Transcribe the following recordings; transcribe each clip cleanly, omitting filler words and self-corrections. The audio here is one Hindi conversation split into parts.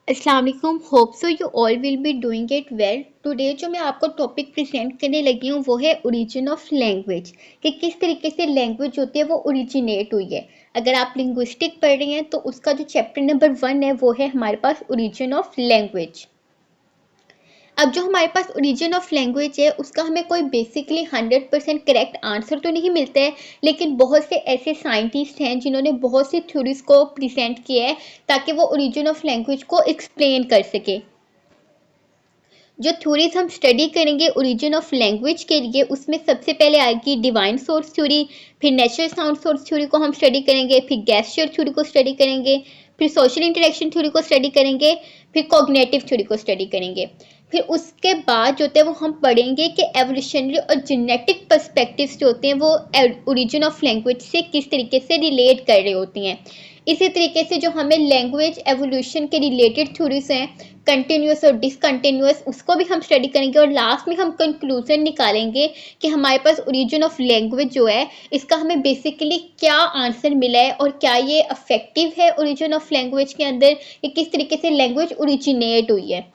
अस्सलाम वालेकुम। Hope so you all will be doing it well. Today जो मैं आपको टॉपिक प्रेजेंट करने लगी हूँ वो है ओरिजिन ऑफ लैंग्वेज, कि किस तरीके से लैंग्वेज होती है वो ओरिजिनेट हुई है। अगर आप लिंग्विस्टिक पढ़ रही हैं तो उसका जो चैप्टर नंबर 1 है वो है हमारे पास ओरिजिन ऑफ लैंग्वेज। अब जो हमारे पास ओरिजिन ऑफ लैंग्वेज है उसका हमें कोई बेसिकली 100% करेक्ट आंसर तो नहीं मिलता है, लेकिन बहुत से ऐसे साइंटिस्ट हैं जिन्होंने बहुत सी थ्योरीज को प्रेजेंट किया है ताकि वो ओरिजिन ऑफ लैंग्वेज को एक्सप्लेन कर सके। जो थ्योरीज हम स्टडी करेंगे ओरिजिन ऑफ लैंग्वेज के लिए उसमें सबसे पहले आएगी डिवाइन सोर्स थ्योरी, फिर नेचुरल साउंड सोर्स थ्योरी को हम स्टडी करेंगे, फिर गेस्चर थ्योरी को स्टडी करेंगे, फिर सोशल इंटरेक्शन थ्योरी को स्टडी करेंगे, फिर कॉग्निटिव थ्योरी को स्टडी करेंगे। फिर उसके बाद जो होते हैं वो हम पढ़ेंगे कि एवोल्यूशनरी और जेनेटिक पर्सपेक्टिव्स जो होते हैं वो ओरिजिन ऑफ लैंग्वेज से किस तरीके से रिलेट कर रही होती हैं। इसी तरीके से जो हमें लैंग्वेज एवोल्यूशन के रिलेटेड थ्योरीज हैं, कंटिन्यूस और डिसकंटिन्यूस, उसको भी हम स्टडी करेंगे और लास्ट में हम कंक्लूजन निकालेंगे कि हमारे पास ओरिजिन ऑफ लैंग्वेज जो है इसका हमें बेसिकली क्या आंसर मिला है और क्या ये अफेक्टिव है ओरिजिन ऑफ लैंग्वेज के अंदर, कि किस तरीके से लैंग्वेज ओरिजिनेट हुई है।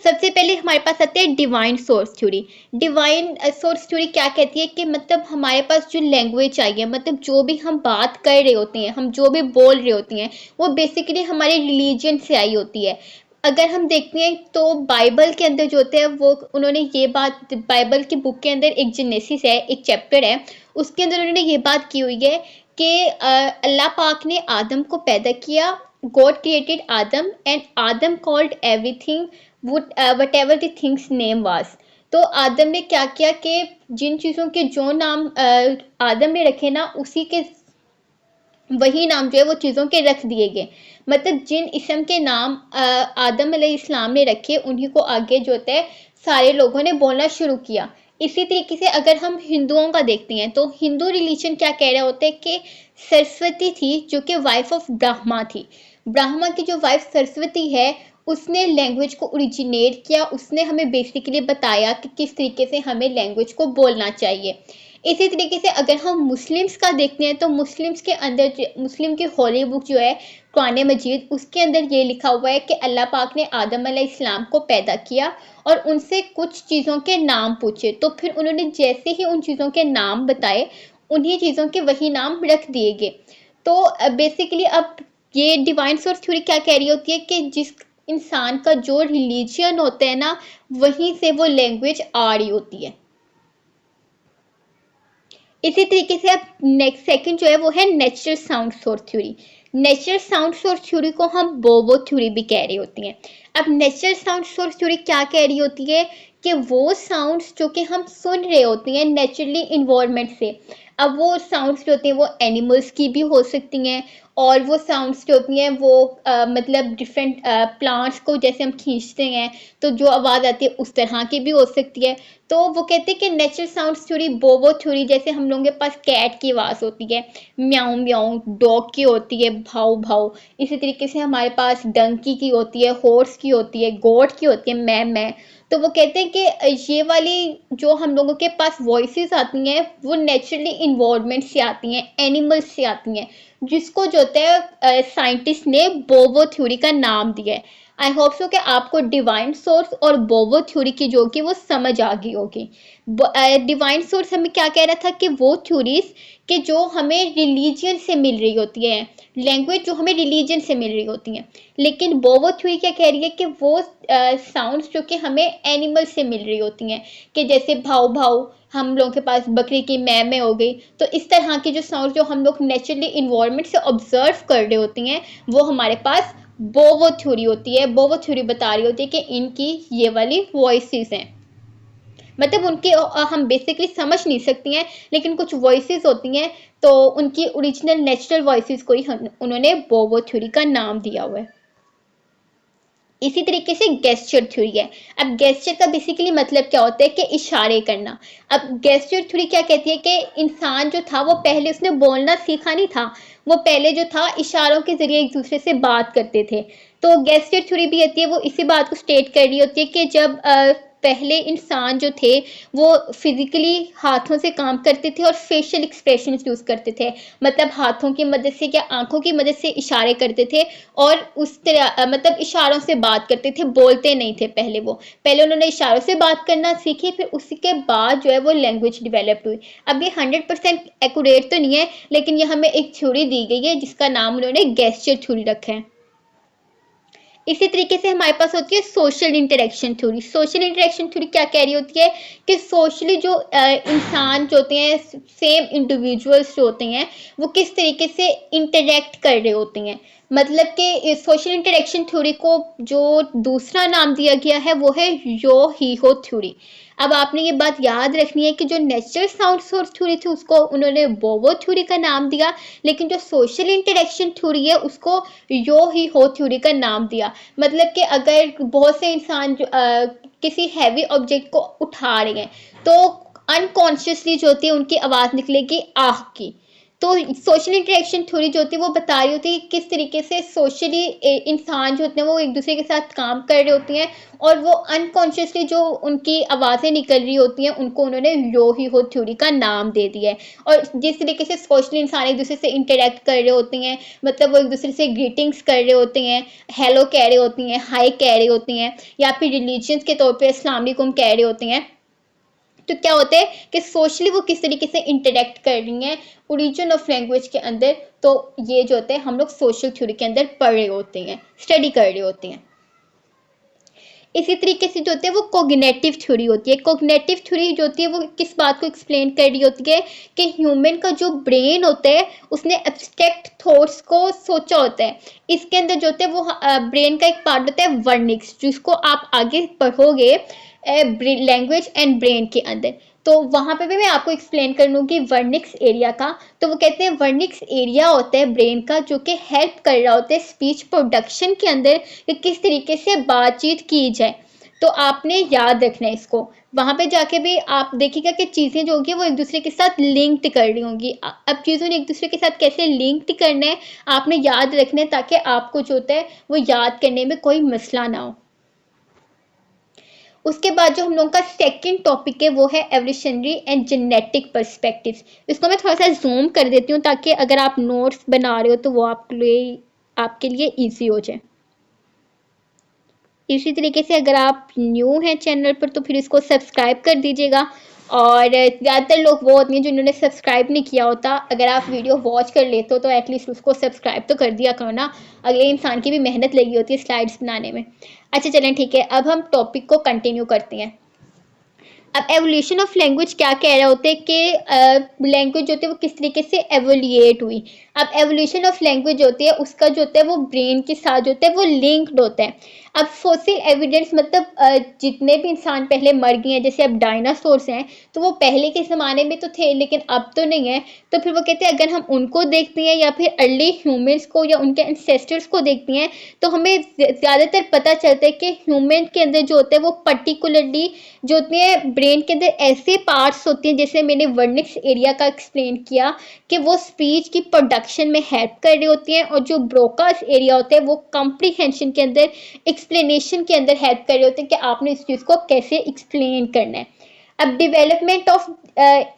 सबसे पहले हमारे पास आते हैं divine source theory. Divine source theory क्या कहती है कि मतलब हमारे पास जो लैंग्वेज आई है, मतलब जो भी हम बात कर रहे होते हैं, हम जो भी बोल रहे होते हैं, वो बेसिकली हमारे रिलीजन से आई होती है। अगर हम देखते हैं तो बाइबल के अंदर जो होते हैं वो उन्होंने ये बात, बाइबल की बुक के अंदर एक जेनेसिस है, एक चैप्टर है, उसके अंदर उन्होंने ये बात की हुई है कि अल्लाह पाक ने आदम को पैदा किया। God created Adam and Adam called everything what ever the things name was. तो आदम ने क्या किया कि जिन चीज़ों के जो नाम आदम ने रखे ना, उसी के वही नाम जो है वो चीज़ों के रख दिए गए। मतलब जिन इसम के नाम आदम अलैहिस्सलाम ने रखे उन्हीं को आगे जो होता है सारे लोगों ने बोलना शुरू किया। इसी तरीके से अगर हम हिंदुओं का देखते हैं तो हिंदू रिलीजन क्या कह रहे होते हैं कि सरस्वती थी जो कि वाइफ ऑफ ब्रह्मा थी। ब्रह्मा की जो वाइफ सरस्वती है उसने लैंग्वेज को ओरिजिनेट किया, उसने हमें बेसिकली बताया कि किस तरीके से हमें लैंग्वेज को बोलना चाहिए। इसी तरीके से अगर हम मुस्लिम्स का देखते हैं तो मुस्लिम्स के अंदर मुस्लिम की होली बुक जो है कुरान मजीद, उसके अंदर ये लिखा हुआ है कि अल्लाह पाक ने आदम अलैहिस्सलाम को पैदा किया और उनसे कुछ चीज़ों के नाम पूछे, तो फिर उन्होंने जैसे ही उन चीज़ों के नाम बताए उन्हीं चीज़ों के वही नाम रख दिए गए। तो बेसिकली अब ये डिवाइन सोर्स थ्योरी क्या कह रही होती है कि जिस इंसान का जो रिलीजियन होता है ना, वहीं से वो लैंग्वेज आ रही होती है। इसी तरीके से अब नेक्स्ट सेकंड जो है वो है natural sound source theory. Natural sound source theory को हम बोबो थ्योरी भी कह रही होती हैं। अब नेचुरल साउंड सोर्स थ्योरी क्या कह रही होती है कि वो साउंड्स जो कि हम सुन रहे होते हैं नेचुरली इन्वायरमेंट से, अब वो साउंड्स जो होती हैं वो एनिमल्स की भी हो सकती हैं, और वो साउंड्स जो होती हैं वो मतलब डिफरेंट प्लांट्स को जैसे हम खींचते हैं तो जो आवाज़ आती है उस तरह की भी हो सकती है। तो वो कहते हैं कि नेचुरल साउंड्स थ्योरी बोबो थ्योरी, जैसे हम लोगों के पास कैट की आवाज़ होती है म्याऊं म्याऊं, डॉग की होती है भाव भाव, इसी तरीके से हमारे पास डंकी की होती है, हॉर्स की होती है, गोट की होती है मैं। तो वो कहते हैं कि ये वाली जो हम लोगों के पास वॉइसेस आती हैं वो नेचुरली इन्वायरमेंट से आती हैं, एनिमल्स से आती हैं, जिसको जो होता है साइंटिस्ट ने बोबो थ्योरी का नाम दिया है। आई होप सो कि आपको डिवाइन सोर्स और बोबो थ्योरी की जो कि वो समझ आ गई होगी। डिवाइन सोर्स हमें क्या कह रहा था कि वो थ्योरीज कि जो हमें रिलीजन से मिल रही होती है, लैंग्वेज जो हमें रिलीजन से मिल रही होती हैं। लेकिन बोबो थ्योरी क्या कह रही है कि वो साउंड्स जो कि हमें एनिमल से मिल रही होती हैं, कि जैसे भाव भाव हम लोगों के पास बकरी की मैं हो गई। तो इस तरह की जो साउंड जो हम लोग नेचुरली इन्वायरमेंट से ऑब्जर्व कर रहे होती हैं वो हमारे पास बोबो थ्योरी होती है। बोबो थ्योरी बता रही होती है कि इनकी ये वाली वॉइसेस हैं, मतलब उनकी हम बेसिकली समझ नहीं सकती हैं, लेकिन कुछ वॉइसेस होती हैं तो उनकी ओरिजिनल नेचुरल वॉइसेस को ही उन्होंने बोबो थ्योरी का नाम दिया हुआ है। इसी तरीके से गेस्चर थ्योरी है। अब गेस्चर का बेसिकली मतलब क्या होता है कि इशारे करना। अब गेस्चर थ्योरी क्या कहती है कि इंसान जो था वो पहले उसने बोलना सीखा नहीं था, वो पहले जो था इशारों के जरिए एक दूसरे से बात करते थे। तो गेस्चर थ्योरी भी आती है, वो इसी बात को स्टेट कर रही होती है कि जब पहले इंसान जो थे वो फिजिकली हाथों से काम करते थे और फेशियल एक्सप्रेशन यूज करते थे, मतलब हाथों की मदद से या आंखों की मदद से इशारे करते थे और उस तरह मतलब इशारों से बात करते थे, बोलते नहीं थे। पहले उन्होंने इशारों से बात करना सीखी, फिर उसके बाद जो है वो लैंग्वेज डेवलप हुई। अब ये 100% एक्यूरेट तो नहीं है, लेकिन ये हमें एक थ्योरी दी गई है जिसका नाम उन्होंने गेस्चर थ्योरी रखा है। इसी तरीके से हमारे पास होती है social interaction theory. Social interaction theory क्या कह रही होती है कि सोशली जो इंसान जो होते हैं, सेम इंडिविजुअल्स जो होते हैं, वो किस तरीके से इंटरेक्ट कर रहे होते हैं। मतलब कि सोशल इंटरेक्शन थ्योरी को जो दूसरा नाम दिया गया है वो है यो ही हो थ्योरी। अब आपने ये बात याद रखनी है कि जो नेचुरल साउंड सोर्स थ्योरी थी उसको उन्होंने बोबो थ्योरी का नाम दिया, लेकिन जो सोशल इंटरेक्शन थ्योरी है उसको यो ही हो थ्योरी का नाम दिया। मतलब कि अगर बहुत से इंसान जो किसी हैवी ऑब्जेक्ट को उठा रहे हैं तो अनकॉन्शियसली जो होती है उनकी आवाज़ निकलेगी आह की। तो सोशल इंटरेक्शन थ्योरी जो होती है वो बता रही होती है कि किस तरीके से सोशली इंसान जो होते हैं वो एक दूसरे के साथ काम कर रहे होते हैं और वो अनकॉन्शियसली जो उनकी आवाज़ें निकल रही होती हैं उनको उन्होंने यो ही हो थ्योरी का नाम दे दिया है। और जिस तरीके से सोशली इंसान एक दूसरे से इंटरेक्ट कर रहे होते हैं, मतलब वो एक दूसरे से ग्रीटिंग्स कर रहे होते हैं, हेलो कह रहे होती हैं, हाय कह रही होती हैं, या फिर रिलीजन्स के तौर पे अस्सलाम वालेकुम कह रहे होते हैं, तो क्या होता है कि सोशली वो किस तरीके से इंटरेक्ट कर रही हैं ओरिजिन ऑफ लैंग्वेज के अंदर। तो ये जो होता है हम लोग सोशल थ्योरी के अंदर पढ़ रहे होते हैं, स्टडी कर रहे होते हैं। इसी तरीके से जो होती है वो कोग्निटिव थ्योरी होती है। कोग्निटिव थ्योरी जो होती है वो किस बात को एक्सप्लेन कर रही होती है कि ह्यूमन का जो ब्रेन होता है उसने एब्स्ट्रैक्ट थॉट्स को सोचा होता है। इसके अंदर जो होता है वो ब्रेन का एक पार्ट होता है वर्निक्स, जिसको आप आगे पढ़ोगे लैंग्वेज एंड ब्रेन के अंदर। तो वहाँ पे भी मैं आपको एक्सप्लेन कर लूँगी वर्निक्स एरिया का। तो वो कहते हैं वर्निक्स एरिया होता है ब्रेन का जो कि हेल्प कर रहा होता है स्पीच प्रोडक्शन के अंदर कि किस तरीके से बातचीत की जाए। तो आपने याद रखना है इसको। वहाँ पे जाके भी आप देखिएगा कि चीज़ें जो होंगी वो एक दूसरे के साथ लिंक्ड कर रही होंगी। अब चीज़ों ने एक दूसरे के साथ कैसे लिंक्ड करना है आपने याद रखना है, ताकि आपको जो होता है वो याद करने में कोई मसला ना हो। उसके बाद जो हम लोगों का सेकंड टॉपिक है वो है एवोल्यूशनरी एंड जेनेटिक पर्सपेक्टिव्स। इसको मैं थोड़ा सा जूम कर देती हूँ ताकि अगर आप नोट्स बना रहे हो तो वो आपके लिए ईजी हो जाए। इसी तरीके से अगर आप न्यू हैं चैनल पर तो फिर इसको सब्सक्राइब कर दीजिएगा। और ज़्यादातर लोग वो होती हैं जिन्होंने सब्सक्राइब नहीं किया होता, अगर आप वीडियो वॉच कर लेते हो तो एटलीस्ट उसको सब्सक्राइब तो कर दिया करो ना, अगले इंसान की भी मेहनत लगी होती है स्लाइड्स बनाने में। अच्छा चलें ठीक है, अब हम टॉपिक को कंटिन्यू करते हैं। अब एवोल्यूशन ऑफ लैंग्वेज क्या कह रहे होते हैं कि लैंग्वेज जो होती है वो किस तरीके से एवोल्यूएट हुई। अब एवोल्यूशन ऑफ लैंग्वेज होती है उसका जो होता है वो ब्रेन के साथ जो होता है वो लिंक्ड होता है। अब फोसिल एविडेंस मतलब जितने भी इंसान पहले मर गए हैं, जैसे अब डायनासोर्स हैं तो वो पहले के ज़माने में तो थे लेकिन अब तो नहीं है। तो फिर वो कहते हैं अगर हम उनको देखते हैं या फिर अर्ली ह्यूमंस को या उनके एंसेस्टर्स को देखते हैं तो हमें ज़्यादातर पता चलता है कि ह्यूमन के अंदर जो होता है वो पर्टिकुलरली जो होती है ब्रेन के अंदर ऐसे पार्ट्स होते हैं, जैसे मैंने वर्निक्स एरिया का एक्सप्लेन किया कि वो स्पीच की प्रोडक्शन में हेल्प कर रही होती हैं, और जो ब्रोकास एरिया होते हैं वो कॉम्प्रिहेंशन के अंदर, एक्सप्लेनेशन के अंदर हेल्प कर रहे होते हैं कि आपने इस चीज़ को कैसे एक्सप्लेन करना है। अब development of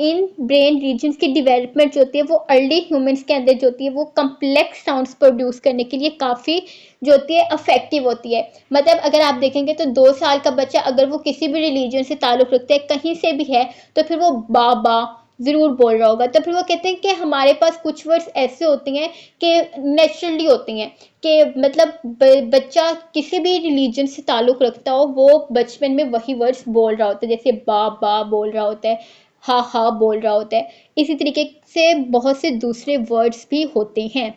in brain regions की डेवलपमेंट जो होती है वो अर्ली ह्यूमंस के अंदर जो होती है वो कम्प्लेक्स साउंड्स प्रोड्यूस करने के लिए काफ़ी जो होती है अफेक्टिव होती है। मतलब अगर आप देखेंगे तो 2 साल का बच्चा अगर वो किसी भी रिलीजन से ताल्लुक़ रखता है कहीं से भी है तो फिर वो बाबा ज़रूर बोल रहा होगा। तो फिर वो कहते हैं कि हमारे पास कुछ वर्ड्स ऐसे होते हैं कि नेचुरली होती हैं कि मतलब बच्चा किसी भी रिलीजन से ताल्लुक़ रखता हो वो बचपन में वही वर्ड्स बोल रहा होता है, जैसे बा बोल रहा होता है, हा बोल रहा होता है। इसी तरीके से बहुत से दूसरे वर्ड्स भी होते हैं।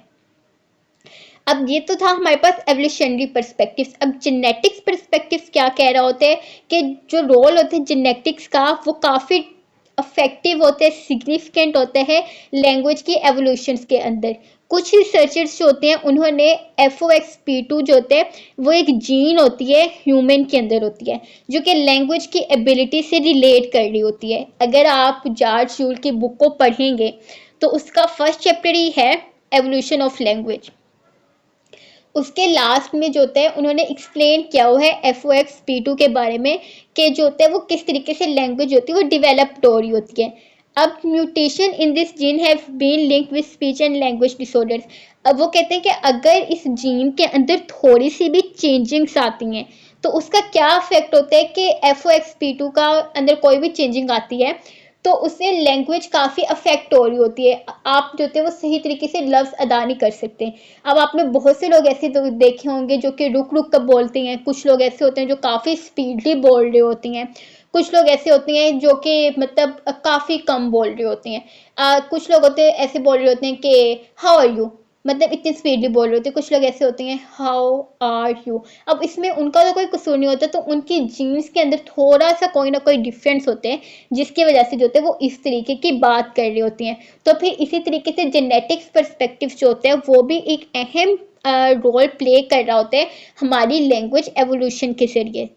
अब ये तो था हमारे पास एवोल्यूशनरी पर्सपेक्टिव्स। अब जेनेटिक्स पर्सपेक्टिव्स क्या कह रहा होता है कि जो रोल होते हैं जेनेटिक्स का वो काफ़ी अफेक्टिव होते हैं, सिग्निफिकेंट होते हैं लैंग्वेज की एवोल्यूशंस के अंदर। कुछ रिसर्चर्स जो होते हैं उन्होंने FOXP2 जो होते हैं वो एक जीन होती है ह्यूमन के अंदर होती है जो कि लैंग्वेज की एबिलिटी से रिलेट कर रही होती है। अगर आप जॉर्ज यूल की बुक को पढ़ेंगे तो उसका फर्स्ट चैप्टर ही है एवोल्यूशन ऑफ लैंग्वेज। उसके लास्ट में जो होता है उन्होंने एक्सप्लेन किया हुआ है FOXP2 के बारे में कि जो होता है वो किस तरीके से लैंग्वेज होती है वो डिवेलप्ड हो रही होती है। अब mutation in this gene have been linked with speech and language disorders. अब वो कहते हैं कि अगर इस जीन के अंदर थोड़ी सी भी चेंजिंग्स आती हैं तो उसका क्या इफेक्ट होता है कि FOXP2 का अंदर कोई भी चेंजिंग आती है तो उससे लैंग्वेज काफ़ी अफेक्ट हो रही होती है। आप जो थे वो सही तरीके से लफ्ज़ अदा नहीं कर सकते। अब आपने बहुत से लोग ऐसे देखे होंगे जो कि रुक रुक कर बोलते हैं, कुछ लोग ऐसे होते हैं जो काफ़ी स्पीडली बोल रहे होती हैं, कुछ लोग ऐसे होते हैं जो कि मतलब काफ़ी कम बोल रहे होते हैं। कुछ लोग होते हैं ऐसे बोल रहे होते हैं कि हाउ आर यू, मतलब इतनी स्पीडली बोल रहे होते हैं। कुछ लोग ऐसे होते हैं हाउ आर यू। अब इसमें उनका तो कोई कसूर नहीं होता, तो उनकी जीन्स के अंदर थोड़ा सा कोई ना कोई डिफरेंस होते हैं जिसकी वजह से जो होते हैं वो इस तरीके की बात कर रही होती हैं। तो फिर इसी तरीके से जेनेटिक्स पर्सपेक्टिव जो होते हैं वो भी एक अहम रोल प्ले कर रहा होता है हमारी लैंग्वेज एवोल्यूशन के जरिए।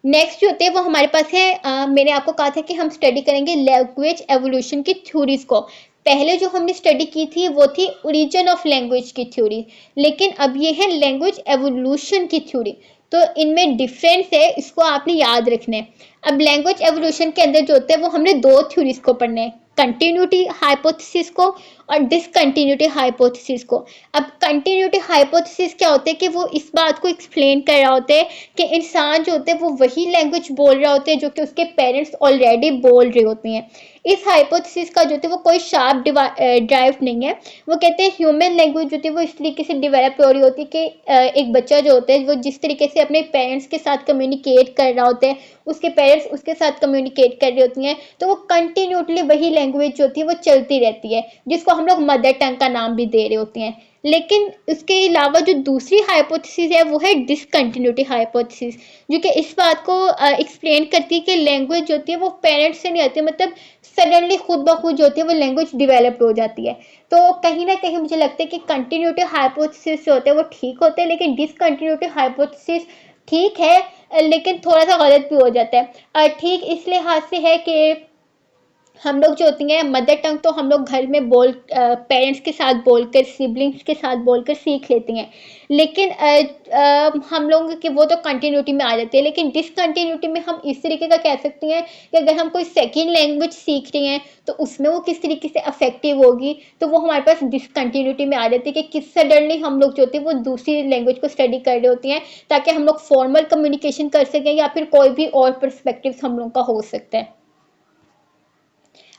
नेक्स्ट जो होते हैं वो हमारे पास है, मैंने आपको कहा था कि हम स्टडी करेंगे लैंग्वेज एवोल्यूशन की थ्योरीज को। पहले जो हमने स्टडी की थी वो थी ओरिजिन ऑफ लैंग्वेज की थ्योरी, लेकिन अब ये है लैंग्वेज एवोल्यूशन की थ्योरी। तो इनमें डिफरेंस है, इसको आपने याद रखना है। अब लैंग्वेज एवोल्यूशन के अंदर जो होते हैं वो हमने दो थ्योरीज को पढ़ना है, कंटिन्यूटी हाइपोथेसिस को और डिसकंटिन्यूटी हाइपोथेसिस को। अब कंटिन्यूटी हाइपोथेसिस क्या होता है कि वो इस बात को एक्सप्लेन कर रहा होता है कि इंसान जो होते हैं वो वही लैंग्वेज बोल रहा होता है जो कि उसके पेरेंट्स ऑलरेडी बोल रहे होते हैं। इस हाइपोथेसिस का जो है वो कोई शार्प ड्राइव नहीं है। वो कहते हैं ह्यूमन लैंग्वेज जो होती है वो इस तरीके से डेवलप हो रही होती है कि एक बच्चा जो होता है वो जिस तरीके से अपने पेरेंट्स के साथ कम्युनिकेट कर रहा होता है, उसके पेरेंट्स उसके साथ कम्युनिकेट कर रही होती हैं, तो वो कंटिन्यूटली वही लैंग्वेज जो होती है वो चलती रहती है, जिसको हम लोग मदर टंग का नाम भी दे रहे होते हैं। लेकिन उसके अलावा जो दूसरी हाइपोथेसिस है वो है डिसकंटिन्यूटी हाइपोथेसिस, जो कि इस बात को एक्सप्लेन करती है कि लैंग्वेज जो होती है वो पेरेंट्स से नहीं आती, मतलब सडनली खुद ब खुद जो होती है वो लैंग्वेज डिवेलप हो जाती है। तो कहीं ना कहीं मुझे लगता है कि कंटिन्यूटी हाइपोथेसिस जो होते हैं वो ठीक होते हैं, लेकिन डिसकंटिन्यूटी हाइपोथेसिस ठीक है लेकिन थोड़ा सा गलत भी हो जाता है। ठीक इस लिहाज से है कि हम लोग जो होती हैं मदर टंग तो हम लोग घर में पेरेंट्स के साथ बोलकर, सिबलिंग्स के साथ बोलकर सीख लेती हैं, लेकिन हम लोगों की वो तो कंटिन्यूटी में आ जाती है। लेकिन डिसकंटिन्यूटी में हम इस तरीके का कह सकते हैं कि अगर हम कोई सेकेंड लैंग्वेज सीख रहे हैं तो उसमें वो किस तरीके से अफेक्टिव होगी, तो वो हमारे पास डिसकंटिन्यूटी में आ जाती है कि किस सडनली हम लोग जो होती है वो दूसरी लैंग्वेज को स्टडी कर रहे होती हैं ताकि हम लोग फॉर्मल कम्युनिकेशन कर सकें या फिर कोई भी और परस्पेक्टिव हम लोग का हो सकता है।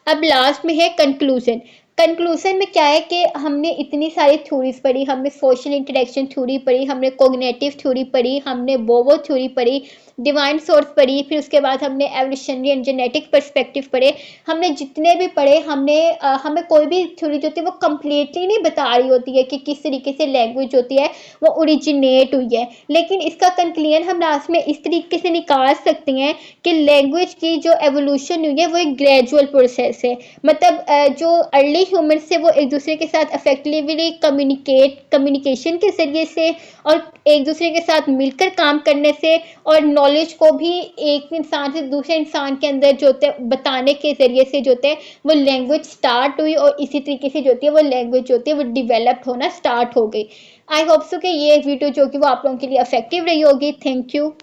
अब लास्ट में है कंक्लूजन। कंक्लूजन में क्या है कि हमने इतनी सारी थ्योरीज पढ़ी, हमने सोशल इंटरेक्शन थ्योरी पढ़ी, हमने कोग्निटिव थ्योरी पढ़ी, हमने बोबो थ्योरी पढ़ी, डिवाइन सोर्स पढ़ी, फिर उसके बाद हमने एवोल्यूशनरी एंड जेनेटिक पर्सपेक्टिव पढ़े। हमने जितने भी पढ़े हमें कोई भी थ्योरी जो होती है वो कम्प्लीटली नहीं बता रही होती है कि किस तरीके से लैंग्वेज होती है वो ओरिजिनेट हुई है, लेकिन इसका कंक्लूजन हम लास्ट में इस तरीके से निकाल सकते हैं कि लैंग्वेज की जो एवोल्यूशन हुई है वो एक ग्रेजुअल प्रोसेस है। मतलब जो अर्ली ह्यूमन से वो एक दूसरे के साथ इफेक्टिवली कम्युनिकेशन के जरिए से और एक दूसरे के साथ मिलकर काम करने से और नॉलेज को भी एक इंसान से दूसरे इंसान के अंदर जो होते हैं बताने के जरिए से जो होते हैं वो लैंग्वेज स्टार्ट हुई और इसी तरीके से जो होती है वो लैंग्वेज जो होती है वो डिवेलप होना स्टार्ट हो गई। आई होप सो कि ये वीडियो जो कि वो आप लोगों के लिए इफेक्टिव रही होगी। Thank you.